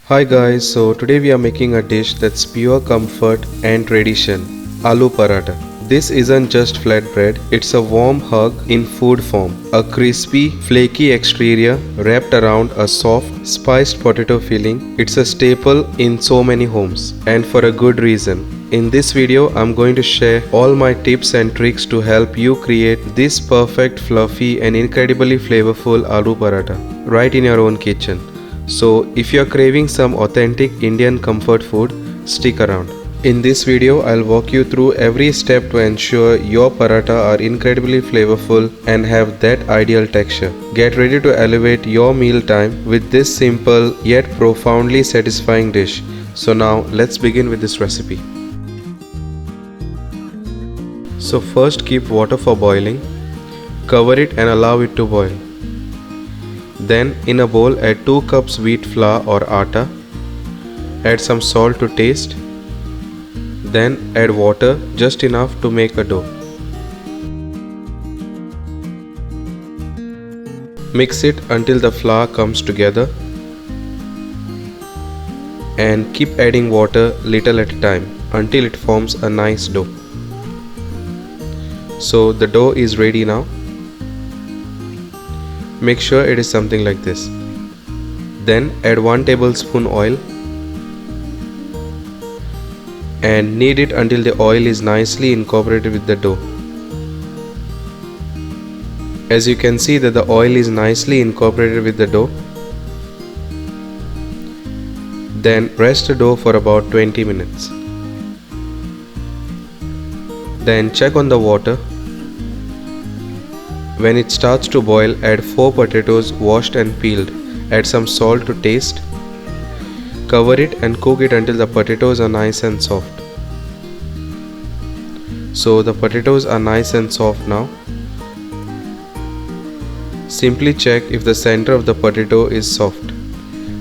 Hi guys, so today we are making a dish that's pure comfort and tradition, Aloo Paratha. This isn't just flatbread, it's a warm hug in food form. A crispy, flaky exterior wrapped around a soft, spiced potato filling. It's a staple in so many homes, and for a good reason. In this video, I'm going to share all my tips and tricks to help you create this perfect, fluffy and incredibly flavorful Aloo Paratha right in your own kitchen. So if you're craving some authentic Indian comfort food, stick around. In this video, I'll walk you through every step to ensure your paratha are incredibly flavorful and have that ideal texture. Get ready to elevate your meal time with this simple yet profoundly satisfying dish. So now let's begin with this recipe. So first keep water for boiling. Cover it and allow it to boil. Then in a bowl add 2 cups wheat flour or atta. Add some salt to taste. Then add water just enough to make a dough. Mix it until the flour comes together and keep adding water little at a time until it forms a nice dough. So the dough is ready now. Make sure it is something like this. Then add 1 tablespoon oil and knead it until the oil is nicely incorporated with the dough. As you can see that the oil is nicely incorporated with the dough. Then rest the dough for about 20 minutes. Then check on the water. When it starts to boil, add 4 potatoes washed and peeled. Add some salt to taste. Cover it and cook it until the potatoes are nice and soft. So the potatoes are nice and soft now. Simply check if the center of the potato is soft.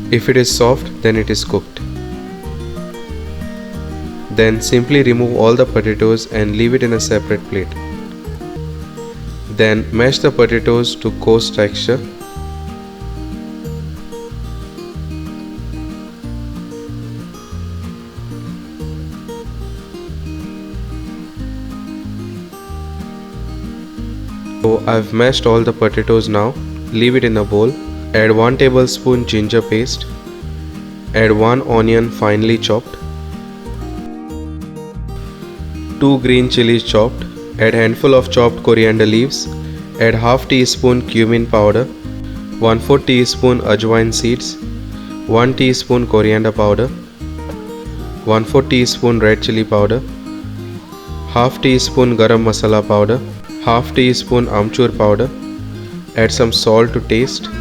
If it is soft, then it is cooked. Then simply remove all the potatoes and leave it in a separate plate. Then mash the potatoes to coarse texture. So I've mashed all the potatoes now. Leave it in a bowl. Add 1 tablespoon ginger paste. Add 1 onion finely chopped. 2 green chilies chopped. Add handful of chopped coriander leaves. Add half teaspoon cumin powder, 1/4 teaspoon ajwain seeds, 1 teaspoon coriander powder, 1/4 teaspoon red chili powder, half teaspoon garam masala powder, half teaspoon amchur powder. Add some salt to taste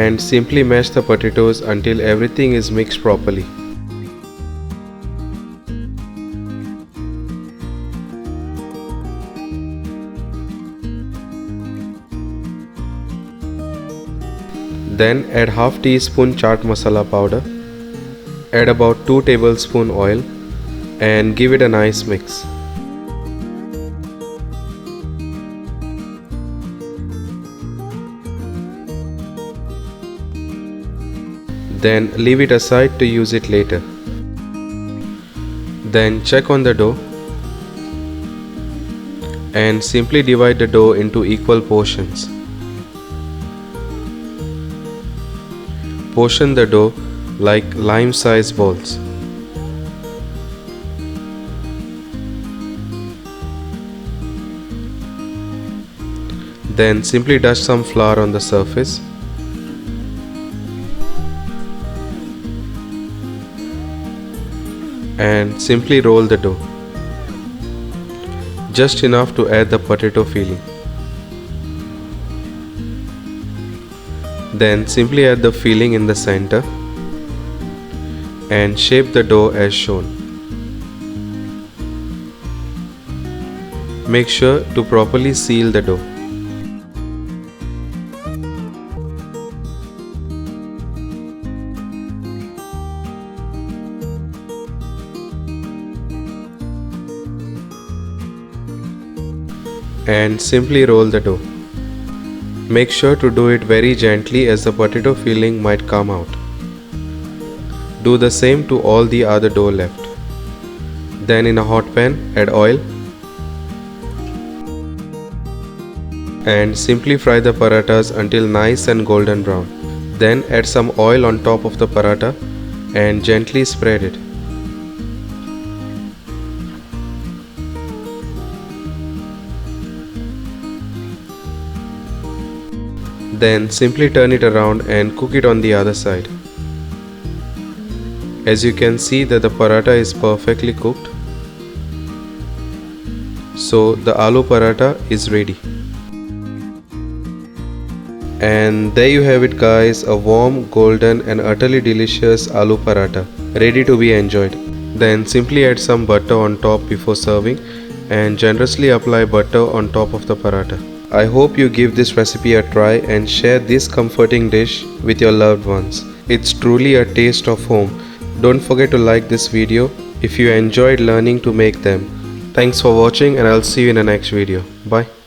and simply mash the potatoes until everything is mixed properly. Then add half teaspoon chaat masala powder. Add about 2 tablespoon oil and give it a nice mix. Then leave it aside to use it later. Then check on the dough and simply divide the dough into equal portions. Portion the dough like lime-sized balls. Then simply dust some flour on the surface. And simply roll the dough. Just enough to add the potato filling. Then simply add the filling in the center and shape the dough as shown. Make sure to properly seal the dough. And simply roll the dough. Make sure to do it very gently as the potato filling might come out. Do the same to all the other dough left. Then in a hot pan, add oil and simply fry the parathas until nice and golden brown. Then add some oil on top of the paratha and gently spread it. Then simply turn it around and cook it on the other side. As you can see that the paratha is perfectly cooked. So the aloo paratha is ready. And there you have it guys, a warm, golden and utterly delicious aloo paratha ready to be enjoyed. Then simply add some butter on top before serving and generously apply butter on top of the paratha. I hope you give this recipe a try and share this comforting dish with your loved ones. It's truly a taste of home. Don't forget to like this video if you enjoyed learning to make them. Thanks for watching and I'll see you in the next video. Bye.